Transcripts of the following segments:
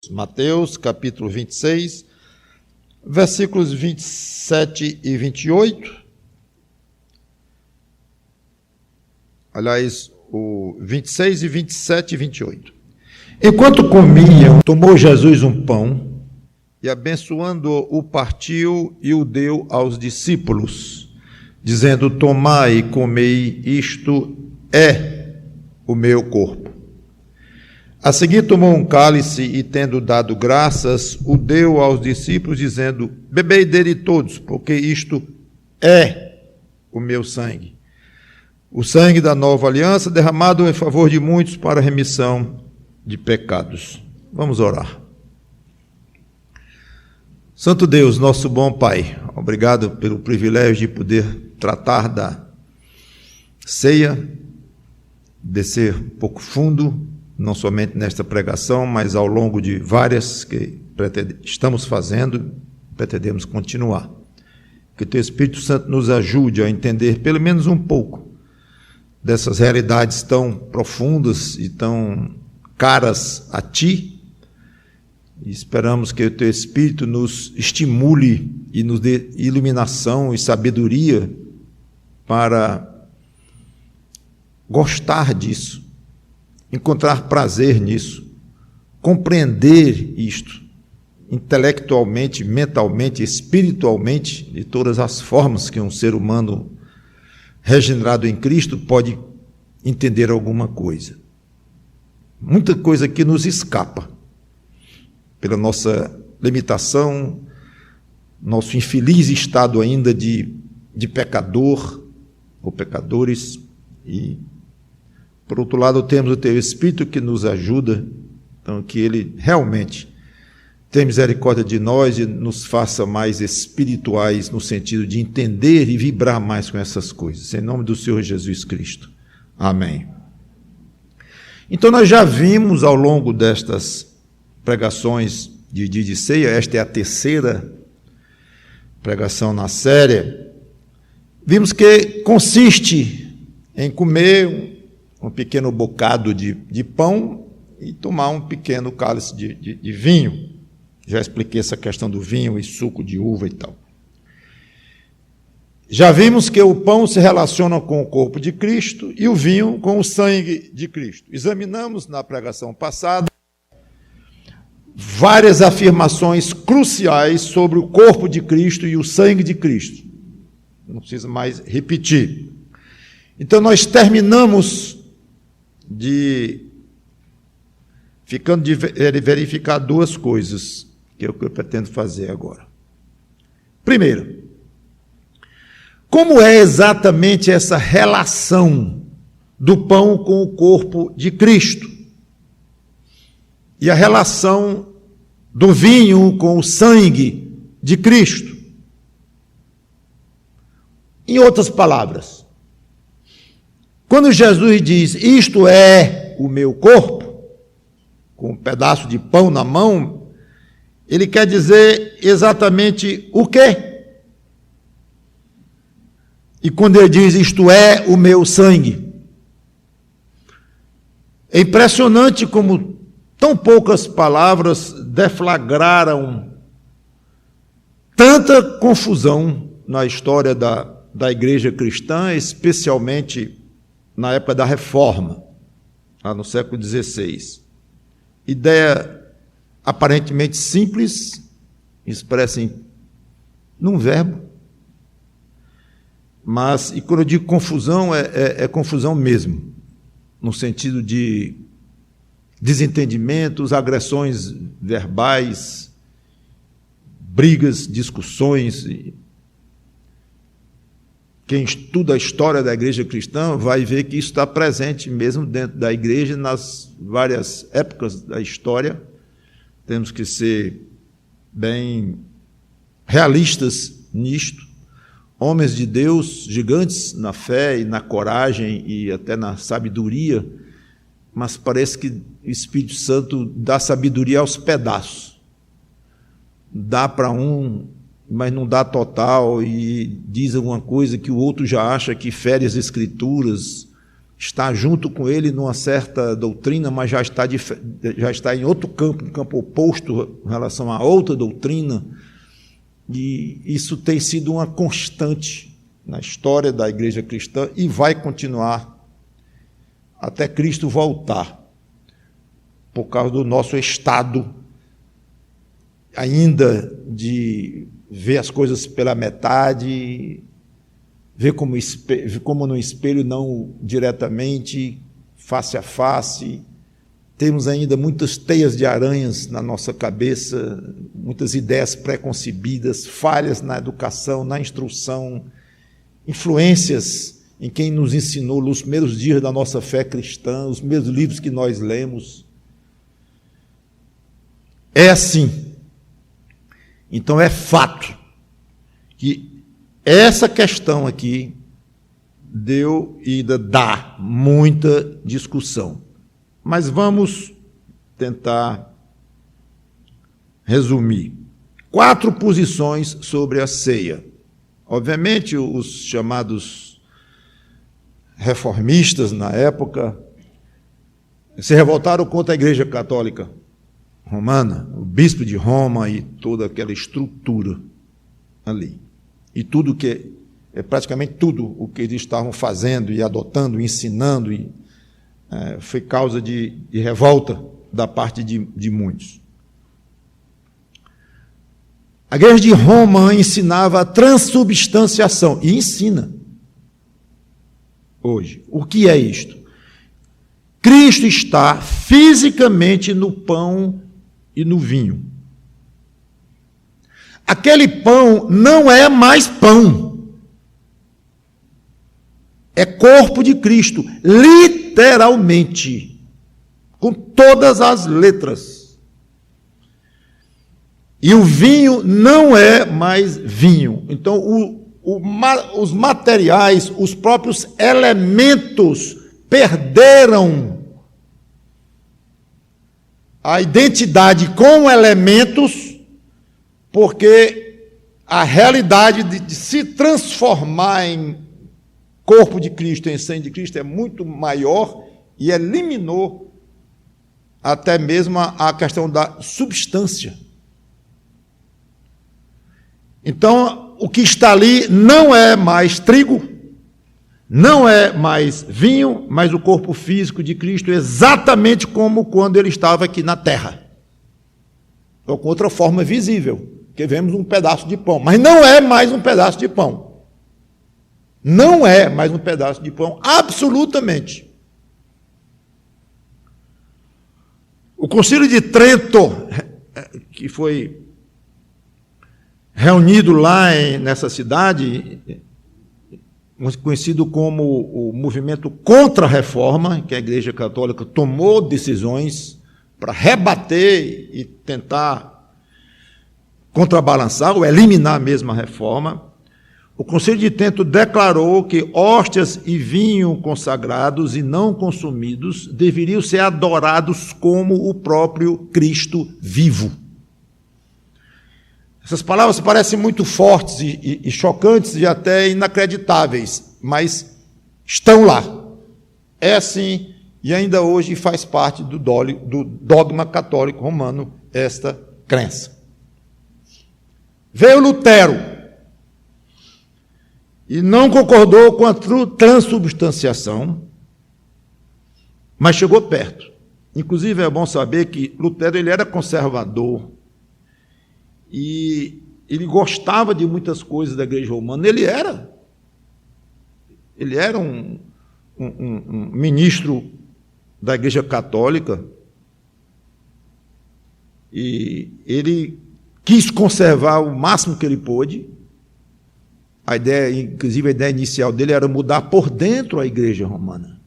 Mateus, capítulo 26, versículos 27 e 28. Aliás, o 26 e 27 e 28. Enquanto comiam, tomou Jesus um pão e, abençoando-o, o partiu e o deu aos discípulos, dizendo: tomai e comei, isto é o meu corpo. A seguir tomou um cálice e, tendo dado graças, o deu aos discípulos, dizendo: bebei dele todos, porque isto é o meu sangue. O sangue da nova aliança, derramado em favor de muitos para a remissão de pecados. Vamos orar. Santo Deus, nosso bom Pai, obrigado pelo privilégio de poder tratar da ceia, descer um pouco fundo, não somente nesta pregação, mas ao longo de várias que estamos fazendo, pretendemos continuar. Que o Teu Espírito Santo nos ajude a entender pelo menos um pouco dessas realidades tão profundas e tão caras a Ti, e esperamos que o Teu Espírito nos estimule e nos dê iluminação e sabedoria para gostar disso, encontrar prazer nisso, compreender isto intelectualmente, mentalmente, espiritualmente, de todas as formas que um ser humano regenerado em Cristo pode entender alguma coisa. Muita coisa que nos escapa pela nossa limitação, nosso infeliz estado ainda de pecador ou pecadores, e por outro lado temos o Teu Espírito que nos ajuda, então que Ele realmente tenha misericórdia de nós e nos faça mais espirituais no sentido de entender e vibrar mais com essas coisas, em nome do Senhor Jesus Cristo. Amém. Então nós já vimos ao longo destas pregações de dia de ceia, esta é a terceira pregação na série, vimos que consiste em comer um pequeno bocado de pão e tomar um pequeno cálice de vinho. Já expliquei essa questão do vinho e suco de uva e tal. Já vimos que o pão se relaciona com o corpo de Cristo e o vinho com o sangue de Cristo. Examinamos na pregação passada várias afirmações cruciais sobre o corpo de Cristo e o sangue de Cristo. Não precisa mais repetir. Então nós terminamos ficando de verificar duas coisas, que é o que eu pretendo fazer agora. Primeiro, como é exatamente essa relação do pão com o corpo de Cristo? E a relação do vinho com o sangue de Cristo? Em outras palavras, quando Jesus diz, isto é o meu corpo, com um pedaço de pão na mão, ele quer dizer exatamente o quê? E quando ele diz, isto é o meu sangue, é impressionante como tão poucas palavras deflagraram tanta confusão na história da igreja cristã, especialmente na época da Reforma, lá no século XVI. Ideia aparentemente simples, expressa num verbo, mas, e quando eu digo confusão, é confusão mesmo, no sentido de desentendimentos, agressões verbais, brigas, discussões. Quem estuda a história da igreja cristã vai ver que isso está presente mesmo dentro da igreja, nas várias épocas da história. Temos que ser bem realistas nisto. Homens de Deus, gigantes na fé e na coragem e até na sabedoria, mas parece que o Espírito Santo dá sabedoria aos pedaços. Dá para um, mas não dá total, e diz alguma coisa que o outro já acha que fere as Escrituras, está junto com ele numa certa doutrina, mas já está em outro campo, um campo oposto em relação a outra doutrina. E isso tem sido uma constante na história da igreja cristã e vai continuar até Cristo voltar, por causa do nosso estado ainda de ver as coisas pela metade, ver como no espelho, não diretamente, face a face. Temos ainda muitas teias de aranhas na nossa cabeça, muitas ideias pré-concebidas, falhas na educação, na instrução, influências em quem nos ensinou nos primeiros dias da nossa fé cristã, os mesmos livros que nós lemos. É assim. Então é fato que essa questão aqui deu e ainda dá muita discussão. Mas vamos tentar resumir. 4 posições sobre a ceia. Obviamente, os chamados reformistas na época se revoltaram contra a Igreja Católica Romana, o bispo de Roma e toda aquela estrutura ali. E tudo que, praticamente tudo o que eles estavam fazendo e adotando, ensinando, foi causa de revolta da parte de muitos. A Igreja de Roma ensinava a transubstanciação, e ensina hoje. O que é isto? Cristo está fisicamente no pão e no vinho. Aquele pão não é mais pão. É corpo de Cristo, literalmente, com todas as letras. E o vinho não é mais vinho. Então, os materiais, os próprios elementos perderam a identidade com elementos, porque a realidade de se transformar em corpo de Cristo, em sangue de Cristo, é muito maior e eliminou até mesmo a questão da substância. Então, o que está ali não é mais trigo, não é mais vinho, mas o corpo físico de Cristo, exatamente como quando ele estava aqui na terra. Ou com outra forma visível, que vemos um pedaço de pão, mas não é mais um pedaço de pão. Não é mais um pedaço de pão, absolutamente. O Concílio de Trento, que foi reunido lá nessa cidade, conhecido como o movimento contra-reforma, que a Igreja Católica tomou decisões para rebater e tentar contrabalançar ou eliminar mesmo a reforma. O Concílio de Trento declarou que hóstias e vinho consagrados e não consumidos deveriam ser adorados como o próprio Cristo vivo. Essas palavras parecem muito fortes e chocantes e até inacreditáveis, mas estão lá. É assim, e ainda hoje faz parte do dogma católico romano esta crença. Veio Lutero e não concordou com a transubstanciação, mas chegou perto. Inclusive, é bom saber que Lutero ele era conservador, e ele gostava de muitas coisas da Igreja Romana. Ele era um ministro da Igreja Católica, e ele quis conservar o máximo que ele pôde. Inclusive a ideia inicial dele era mudar por dentro a Igreja Romana.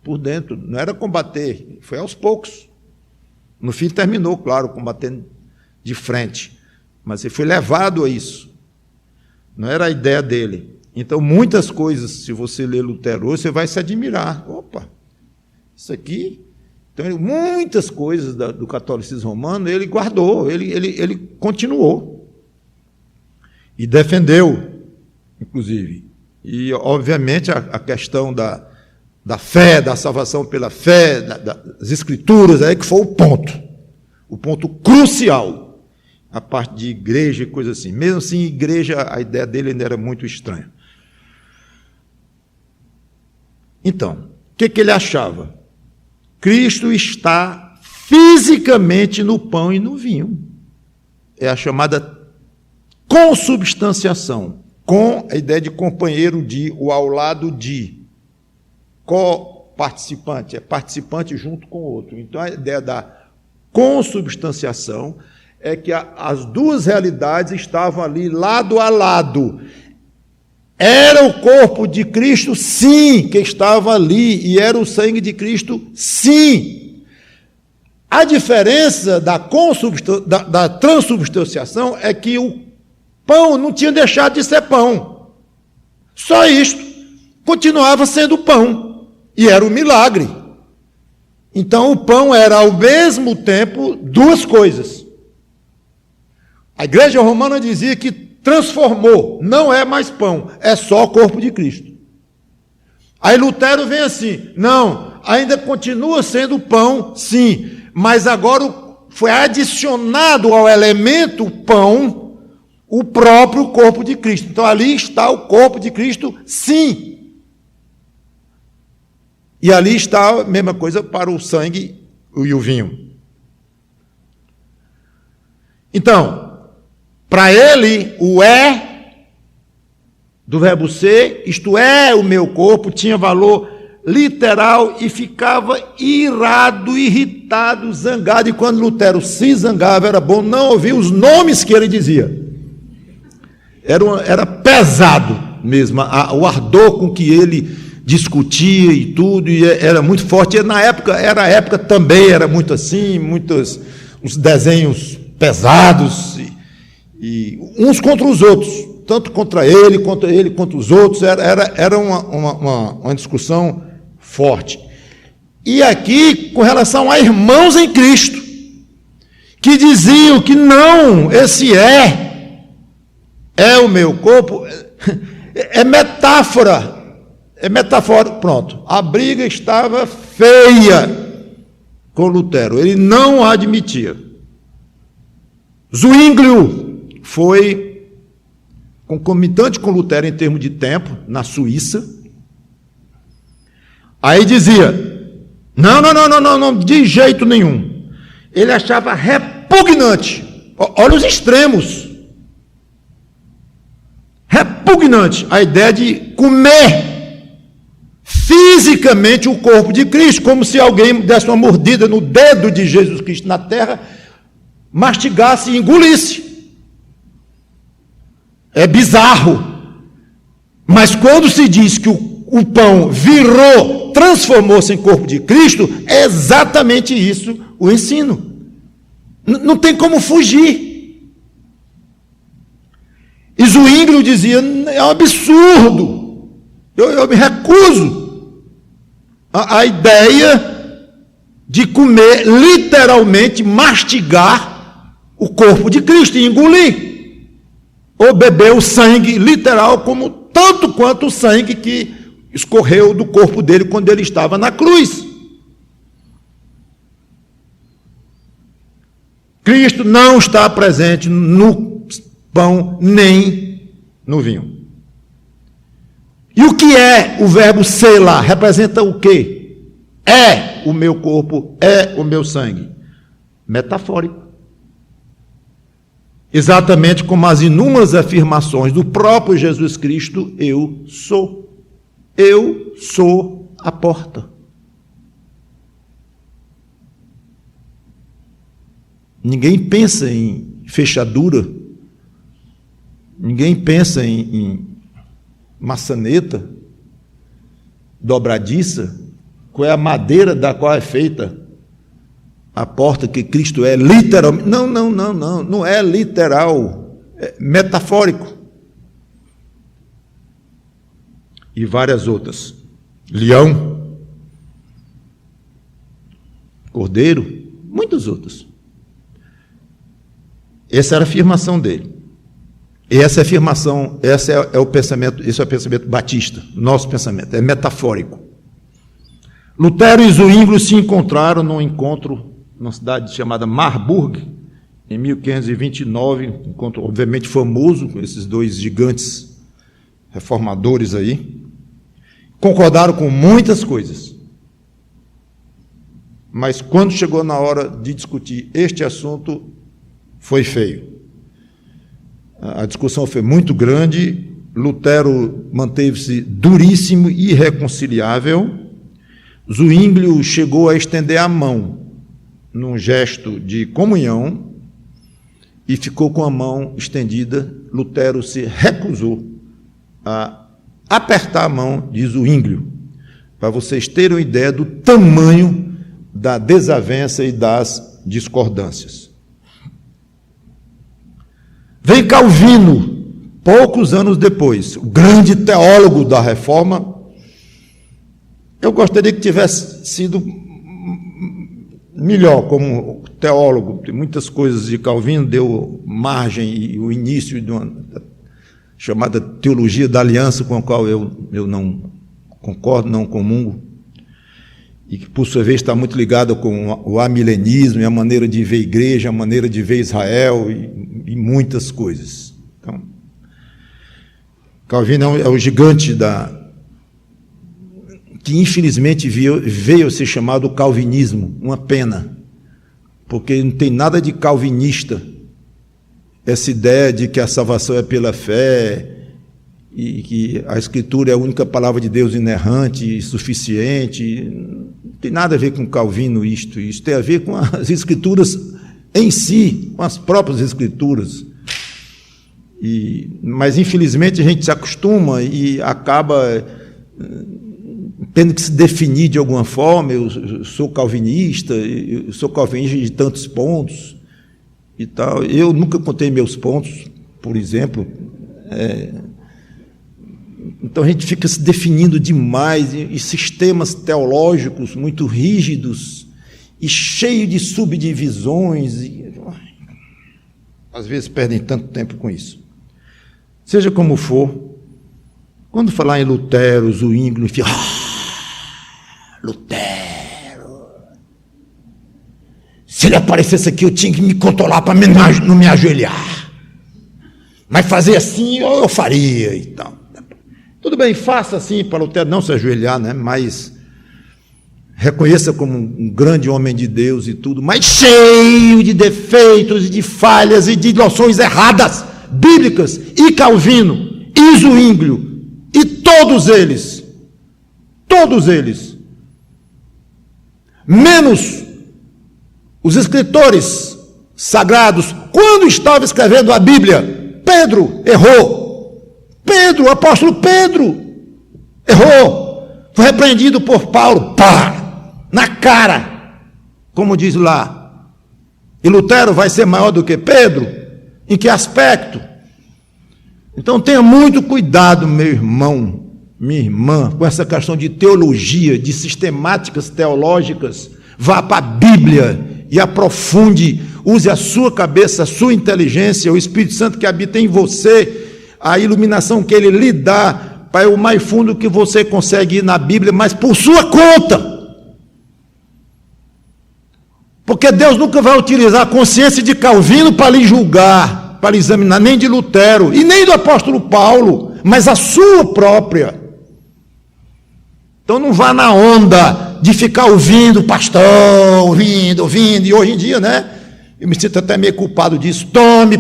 Por dentro, não era combater, foi aos poucos. No fim terminou, claro, combatendo de frente, mas ele foi levado a isso. Não era a ideia dele. Então, muitas coisas, se você ler Lutero hoje, você vai se admirar. Opa, isso aqui... Então, muitas coisas do catolicismo romano, ele guardou, ele continuou. E defendeu, inclusive. E, obviamente, a questão da fé, da salvação pela fé, das Escrituras, que foi o ponto crucial, a parte de igreja e coisa assim. Mesmo assim, igreja, a ideia dele ainda era muito estranha. Então, o que ele achava? Cristo está fisicamente no pão e no vinho. É a chamada consubstanciação, com a ideia de companheiro de, ou ao lado de. Co-participante, é participante junto com o outro. Então, a ideia da consubstanciação é que as duas realidades estavam ali lado a lado. Era o corpo de Cristo, sim, que estava ali, e era o sangue de Cristo, sim. A diferença da transubstanciação é que o pão não tinha deixado de ser pão. Só isto. Continuava sendo pão. E era um milagre. Então, o pão era, ao mesmo tempo, duas coisas. A igreja romana dizia que transformou, não é mais pão, é só o corpo de Cristo. Aí Lutero vem assim, não, ainda continua sendo pão, sim, mas agora foi adicionado ao elemento pão o próprio corpo de Cristo. Então, ali está o corpo de Cristo, sim. E ali está a mesma coisa para o sangue e o vinho. Então, para ele, o do verbo ser, isto é, o meu corpo, tinha valor literal e ficava irado, irritado, zangado. E quando Lutero se zangava, era bom não ouvir os nomes que ele dizia. Era pesado mesmo, o ardor com que ele discutia e tudo, e era muito forte. E na época, também era muito assim, uns desenhos pesados, e uns contra os outros, tanto contra ele, contra os outros, era uma discussão forte. E aqui, com relação a irmãos em Cristo, que diziam que não, esse é o meu corpo, é metáfora, pronto. A briga estava feia com Lutero, ele não admitia. Zwinglio foi concomitante com Lutero em termos de tempo, na Suíça. Aí dizia, não, de jeito nenhum. Ele achava repugnante, olha os extremos, repugnante a ideia de comer fisicamente o corpo de Cristo, como se alguém desse uma mordida no dedo de Jesus Cristo na terra, mastigasse e engolisse. É bizarro. Mas quando se diz que o pão transformou-se em corpo de Cristo, é exatamente isso o ensino. Não tem como fugir. E Zwinglio dizia, é um absurdo. Eu me recuso a ideia de comer, literalmente, mastigar o corpo de Cristo e engolir. Ou beber o sangue literal, tanto quanto o sangue que escorreu do corpo dele quando ele estava na cruz. Cristo não está presente no pão nem no vinho. E o que é o verbo ser lá? Representa o quê? É o meu corpo, é o meu sangue. Metafórico. Exatamente como as inúmeras afirmações do próprio Jesus Cristo, eu sou. Eu sou a porta. Ninguém pensa em fechadura, ninguém pensa em maçaneta, dobradiça, qual é a madeira da qual é feita a porta que Cristo é, literalmente. Não é literal, é metafórico. E várias outras. Leão, cordeiro, muitas outras. Essa era a afirmação dele. E essa afirmação, esse é o pensamento batista, nosso pensamento, é metafórico. Lutero e Zwinglio se encontraram num encontro numa cidade chamada Marburg, em 1529, encontro obviamente famoso, com esses dois gigantes reformadores aí. Concordaram com muitas coisas. Mas quando chegou na hora de discutir este assunto, foi feio. A discussão foi muito grande, Lutero manteve-se duríssimo e irreconciliável. Zwinglio chegou a estender a mão num gesto de comunhão e ficou com a mão estendida. Lutero se recusou a apertar a mão de Zwinglio, para vocês terem uma ideia do tamanho da desavença e das discordâncias. Vem Calvino, poucos anos depois, o grande teólogo da Reforma. Eu gostaria que tivesse sido melhor como teólogo. Muitas coisas de Calvino deu margem e o início de uma chamada teologia da aliança, com a qual eu não concordo, não comungo, e que, por sua vez, está muito ligada com o amilenismo e a maneira de ver a igreja, a maneira de ver Israel e muitas coisas. Então, Calvino é o gigante que infelizmente veio a ser chamado calvinismo, uma pena, porque não tem nada de calvinista essa ideia de que a salvação é pela fé e que a Escritura é a única palavra de Deus inerrante e suficiente. Não tem nada a ver com Calvino isto. Isso tem a ver com as Escrituras em si, com as próprias Escrituras. Mas, infelizmente, a gente se acostuma e acaba tendo que se definir de alguma forma. Eu sou calvinista de tantos pontos e tal. Eu nunca contei meus pontos, por exemplo. Então a gente fica se definindo demais, e sistemas teológicos muito rígidos e cheio de subdivisões, às vezes perdem tanto tempo com isso. Seja como for, quando falar em Lutero, Zwinglio, enfim, Lutero, se ele aparecesse aqui eu tinha que me controlar para não me ajoelhar, mas fazer assim eu faria e tal. Tudo bem, faça assim para Lutero não se ajoelhar, né? Mas reconheça como um grande homem de Deus e tudo, mas cheio de defeitos e de falhas e de noções erradas, bíblicas, e Calvino, e Zwinglio, e todos eles, menos os escritores sagrados, quando estavam escrevendo a Bíblia, Pedro errou. O apóstolo Pedro errou, foi repreendido por Paulo, na cara, como diz lá. E Lutero vai ser maior do que Pedro? Em que aspecto? Então tenha muito cuidado, meu irmão, minha irmã, com essa questão de teologia, de sistemáticas teológicas. Vá para a Bíblia e aprofunde, use a sua cabeça, a sua inteligência, o Espírito Santo que habita em você, a iluminação que ele lhe dá, para o mais fundo que você consegue ir na Bíblia, mas por sua conta. Porque Deus nunca vai utilizar a consciência de Calvino para lhe julgar, para lhe examinar, nem de Lutero, e nem do apóstolo Paulo, mas a sua própria. Então não vá na onda de ficar ouvindo pastor, ouvindo, e hoje em dia, né? Eu me sinto até meio culpado disso. Tome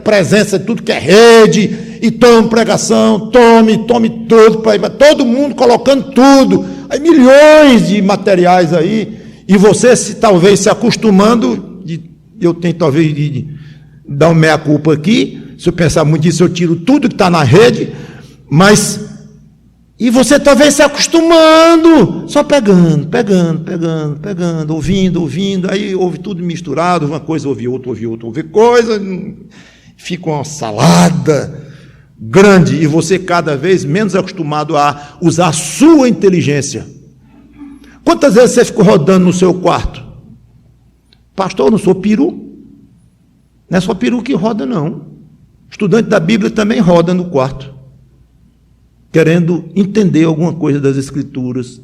presença de tudo que é rede, e tome pregação, tome tudo, todo mundo colocando tudo. Aí milhões de materiais aí, e você talvez se acostumando, eu tenho talvez de dar uma meia-culpa aqui, se eu pensar muito nisso, eu tiro tudo que está na rede, mas... E você talvez se acostumando, só pegando, ouvindo, aí ouve tudo misturado, uma coisa ouve outra, ouve coisa, fica uma salada grande, e você cada vez menos acostumado a usar a sua inteligência. Quantas vezes você ficou rodando no seu quarto? Pastor, eu não sou peru. Não é só peru que roda, não. Estudante da Bíblia também roda no quarto, querendo entender alguma coisa das Escrituras,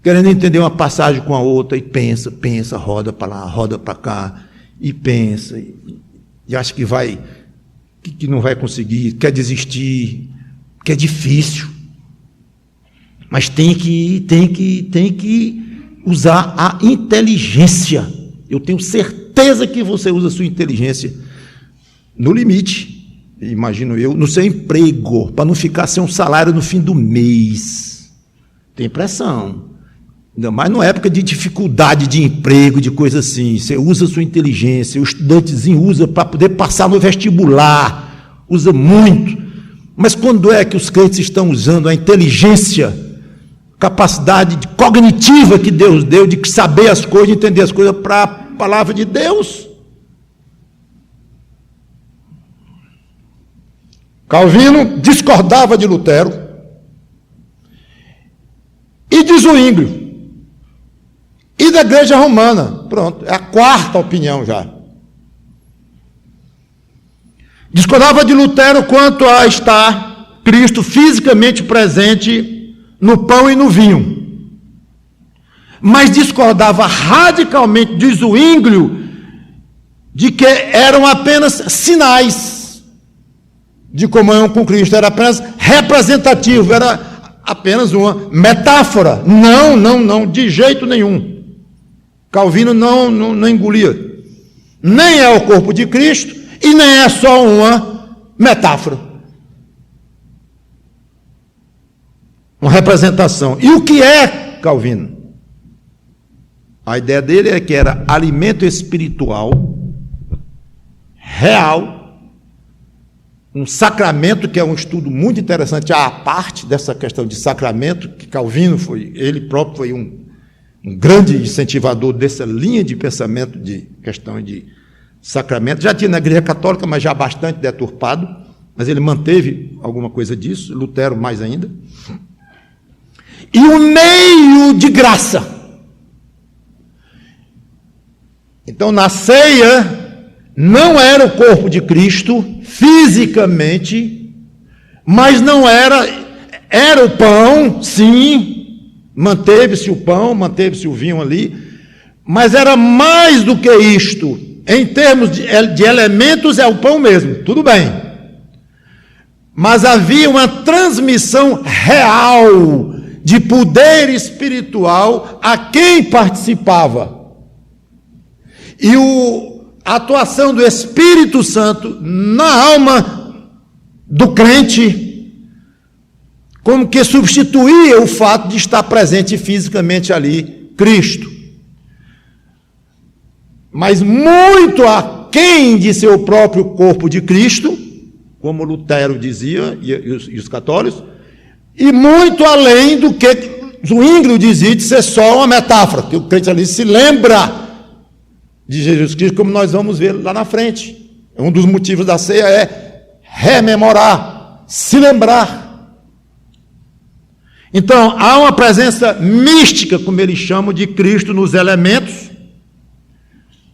querendo entender uma passagem com a outra, e pensa, roda para lá, roda para cá, e pensa, e acha que não vai conseguir, quer desistir, que é difícil. Mas tem que usar a inteligência. Eu tenho certeza que você usa a sua inteligência no limite, imagino eu, no seu emprego, para não ficar sem um salário no fim do mês. Tem pressão. Ainda mais numa época de dificuldade de emprego, de coisa assim. Você usa a sua inteligência, o estudantezinho usa para poder passar no vestibular, usa muito. Mas quando é que os crentes estão usando a inteligência, capacidade cognitiva que Deus deu, de saber as coisas, de entender as coisas para a palavra de Deus? Calvino discordava de Lutero e de Zwinglio e da Igreja Romana. Pronto, é a quarta opinião já. Discordava de Lutero quanto a estar Cristo fisicamente presente no pão e no vinho, mas discordava radicalmente de Zwinglio de que eram apenas sinais de comunhão com Cristo, era apenas representativo, era apenas uma metáfora. Não, de jeito nenhum. Calvino não engolia. Nem é o corpo de Cristo e nem é só uma metáfora. Uma representação. E o que é Calvino? A ideia dele é que era alimento espiritual, real, um sacramento, que é um estudo muito interessante à parte dessa questão de sacramento, que Calvino ele próprio foi um grande incentivador dessa linha de pensamento de questão de sacramento. Já tinha na Igreja Católica, mas já bastante deturpado, mas ele manteve alguma coisa disso, Lutero mais ainda. E o meio de graça. Então, na ceia, não era o corpo de Cristo fisicamente, mas não era o pão, sim, manteve-se o pão, manteve-se o vinho ali, mas era mais do que isto. Em termos de elementos, é o pão mesmo, tudo bem, mas havia uma transmissão real de poder espiritual a quem participava. E a atuação do Espírito Santo na alma do crente, como que substituía o fato de estar presente fisicamente ali, Cristo. Mas muito aquém de seu próprio corpo de Cristo, como Lutero dizia, e os católicos, e muito além do que Zwinglio dizia de ser só uma metáfora, que o crente ali se lembra de Jesus Cristo, como nós vamos ver lá na frente. Um dos motivos da ceia é rememorar, se lembrar. Então, há uma presença mística, como eles chamam, de Cristo nos elementos,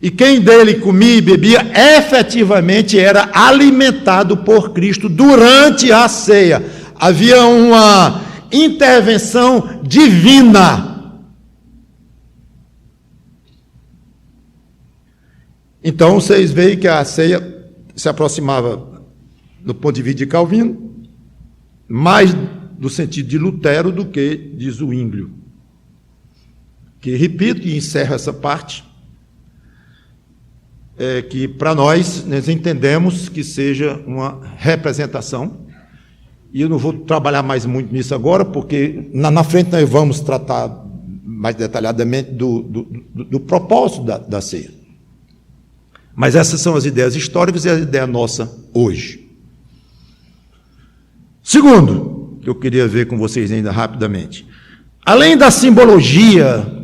e quem dele comia e bebia, efetivamente era alimentado por Cristo durante a ceia. Havia uma intervenção divina. Então, vocês veem que a ceia se aproximava, do ponto de vista de Calvino, mais do sentido de Lutero do que de Zwinglio. Que, repito, e encerro essa parte, é que para nós entendemos que seja uma representação, e eu não vou trabalhar mais muito nisso agora, porque na frente nós vamos tratar mais detalhadamente do propósito da ceia. Mas essas são as ideias históricas e a ideia nossa hoje. Segundo, que eu queria ver com vocês ainda rapidamente, além da simbologia,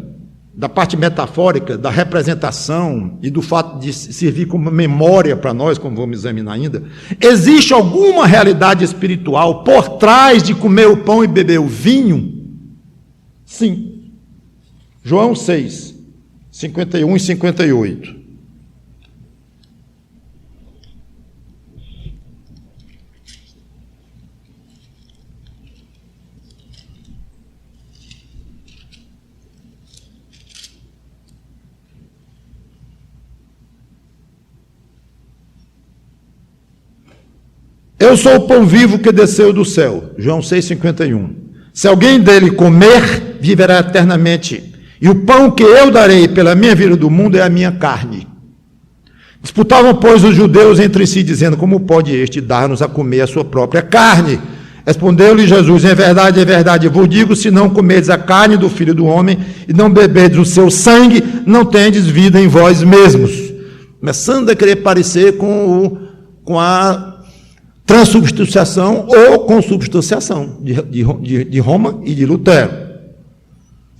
da parte metafórica, da representação e do fato de servir como memória para nós, como vamos examinar ainda, existe alguma realidade espiritual por trás de comer o pão e beber o vinho? Sim. João 6, 51 e 58. Eu sou o pão vivo que desceu do céu. João 6,51. Se alguém dele comer, viverá eternamente. E o pão que eu darei pela minha vida do mundo é a minha carne. Disputavam, pois, os judeus entre si, dizendo: como pode este dar-nos a comer a sua própria carne? Respondeu-lhe Jesus: em verdade vos digo, se não comerdes a carne do Filho do Homem e não beberdes o seu sangue, não tendes vida em vós mesmos. Começando a querer parecer com a transubstanciação ou consubstanciação de Roma e de Lutero.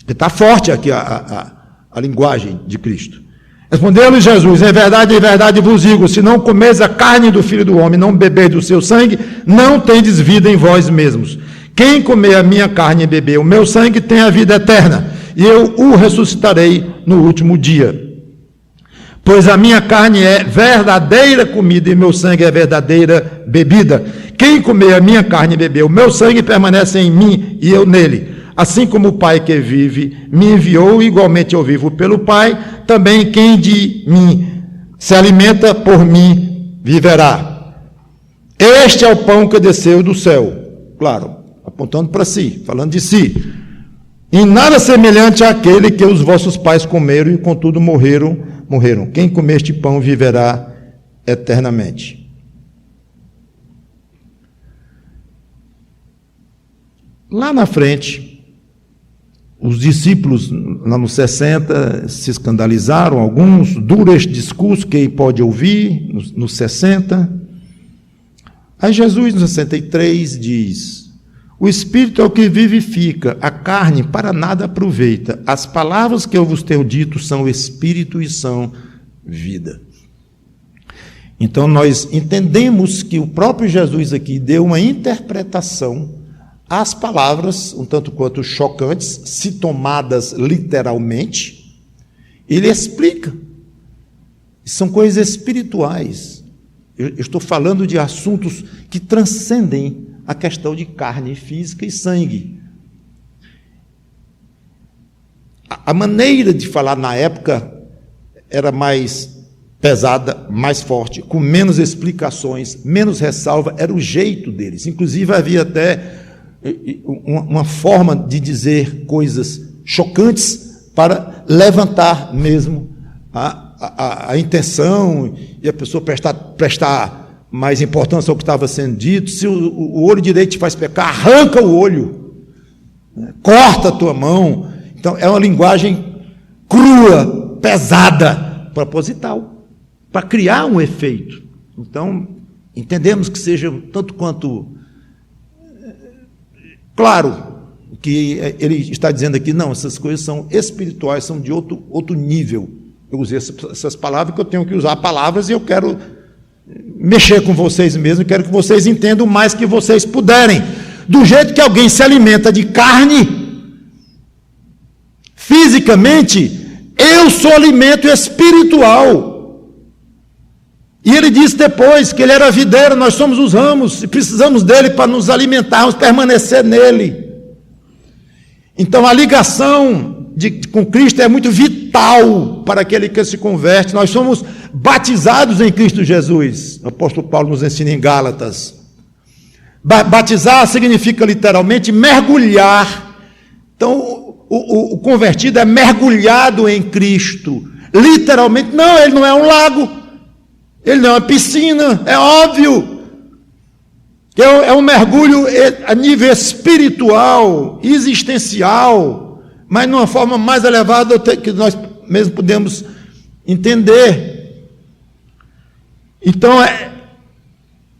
Está forte aqui a linguagem de Cristo. Respondeu-lhe Jesus: em verdade vos digo, se não comeis a carne do Filho do Homem, não beberdes o seu sangue, não tendes vida em vós mesmos. Quem comer a minha carne e beber o meu sangue tem a vida eterna, e eu o ressuscitarei no último dia. Pois a minha carne é verdadeira comida e meu sangue é verdadeira bebida. Quem comer a minha carne e beber o meu sangue permanece em mim e eu nele. Assim como o Pai que vive me enviou, igualmente eu vivo pelo Pai, também quem de mim se alimenta por mim viverá. Este é o pão que desceu do céu. Claro, apontando para si, falando de si. E nada semelhante àquele que os vossos pais comeram e contudo morreram. Quem comer este pão viverá eternamente. Lá na frente, os discípulos, lá nos 60, se escandalizaram, alguns, duro este discurso, quem pode ouvir, nos 60. Aí Jesus, no 63, diz: o Espírito é o que vivifica, a carne para nada aproveita. As palavras que eu vos tenho dito são Espírito e são vida. Então nós entendemos que o próprio Jesus aqui deu uma interpretação às palavras, um tanto quanto chocantes, se tomadas literalmente. Ele explica. São coisas espirituais. Eu estou falando de assuntos que transcendem a questão de carne física e sangue. A maneira de falar na época era mais pesada, mais forte, com menos explicações, menos ressalva, era o jeito deles. Inclusive havia até uma forma de dizer coisas chocantes para levantar mesmo a intenção e a pessoa prestar mais importância ao que estava sendo dito. Se o olho direito te faz pecar, arranca o olho, corta a tua mão. Então é uma linguagem crua, pesada, proposital, para criar um efeito. Então entendemos que seja tanto quanto claro que ele está dizendo aqui: não, essas coisas são espirituais, são de outro nível. Eu usei essas palavras porque eu tenho que usar palavras e eu quero mexer com vocês mesmos, quero que vocês entendam o mais que vocês puderem. Do jeito que alguém se alimenta de carne, fisicamente, eu sou alimento espiritual. E ele disse depois que ele era a videira, nós somos os ramos, e precisamos dele para nos alimentarmos, permanecer nele. Então a ligação com Cristo é muito vital para aquele que se converte. Nós somos batizados em Cristo Jesus. O apóstolo Paulo nos ensina em Gálatas. Batizar significa literalmente mergulhar. Então o convertido é mergulhado em Cristo. Literalmente, não, ele não é um lago, ele não é uma piscina, é óbvio. É um mergulho a nível espiritual, existencial, mas numa forma mais elevada que nós mesmo podemos entender. Então,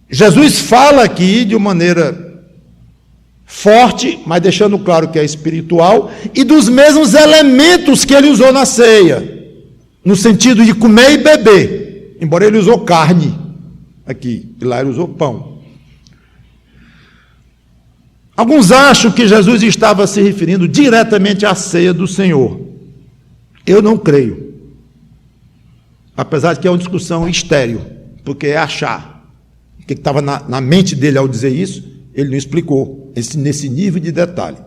Jesus fala aqui de uma maneira forte, mas deixando claro que é espiritual, e dos mesmos elementos que ele usou na ceia, no sentido de comer e beber, embora ele usou carne aqui, e lá ele usou pão. Alguns acham que Jesus estava se referindo diretamente à ceia do Senhor. Eu não creio. Apesar de que é uma discussão estéril, porque é achar. O que estava na mente dele ao dizer isso, ele não explicou nesse nível de detalhe.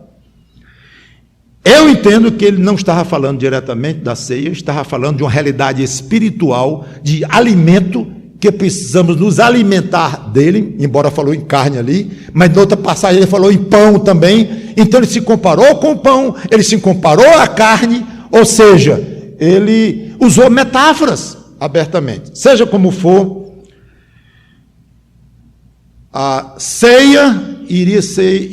Eu entendo que ele não estava falando diretamente da ceia, estava falando de uma realidade espiritual, de alimento que precisamos nos alimentar dele, embora falou em carne ali, mas na outra passagem ele falou em pão também. Então ele se comparou com o pão, ele se comparou à carne, ou seja, ele usou metáforas abertamente. Seja como for, a ceia iria ser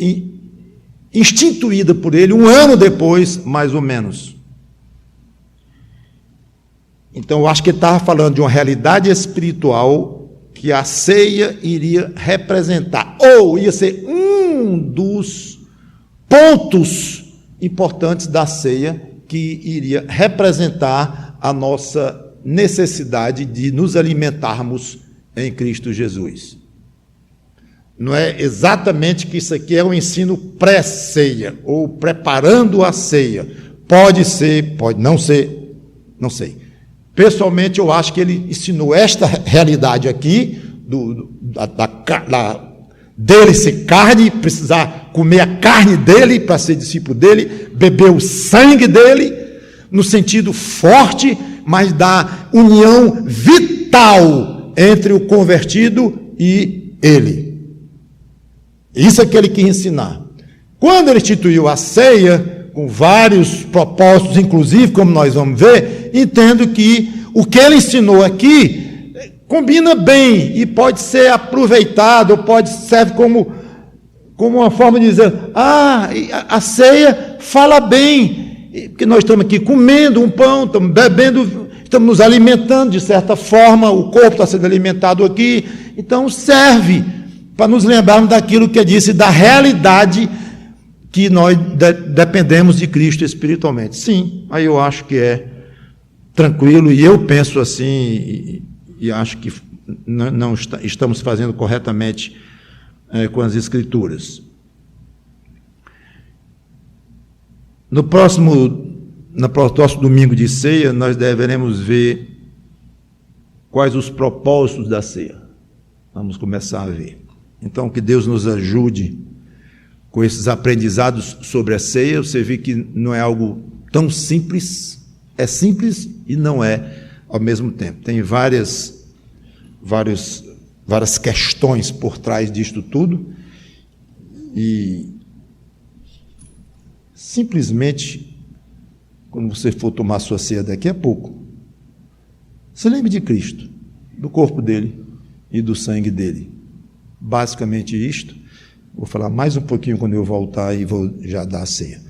instituída por ele 1 ano depois, mais ou menos. Então, eu acho que ele estava falando de uma realidade espiritual que a ceia iria representar, ou ia ser um dos pontos importantes da ceia que iria representar a nossa necessidade de nos alimentarmos em Cristo Jesus. Não é exatamente que isso aqui é um ensino pré-ceia, ou preparando a ceia. Pode ser, pode não ser, não sei. Pessoalmente, eu acho que ele ensinou esta realidade aqui, dele ser carne, precisar comer a carne dele para ser discípulo dele, beber o sangue dele, no sentido forte, mas da união vital entre o convertido e ele. Isso é que ele quis ensinar. Quando ele instituiu a ceia, com vários propósitos, inclusive, como nós vamos ver, entendo que o que ele ensinou aqui combina bem e pode ser aproveitado, ou pode serve como uma forma de dizer, a ceia fala bem, porque nós estamos aqui comendo um pão, estamos bebendo, estamos nos alimentando de certa forma, o corpo está sendo alimentado aqui, então serve para nos lembrarmos daquilo que eu disse, da realidade que nós dependemos de Cristo espiritualmente. Sim, aí eu acho que é tranquilo, e eu penso assim, e acho que não estamos fazendo corretamente com as Escrituras. No próximo domingo de ceia, nós deveremos ver quais os propósitos da ceia. Vamos começar a ver. Então, que Deus nos ajude com esses aprendizados sobre a ceia. Você vê que não é algo tão simples, é simples e não é ao mesmo tempo. Tem várias questões por trás disto tudo, e simplesmente, quando você for tomar sua ceia daqui a pouco, se lembre de Cristo, do corpo dele e do sangue dele. Basicamente isto. Vou falar mais um pouquinho quando eu voltar e vou já dar a ceia.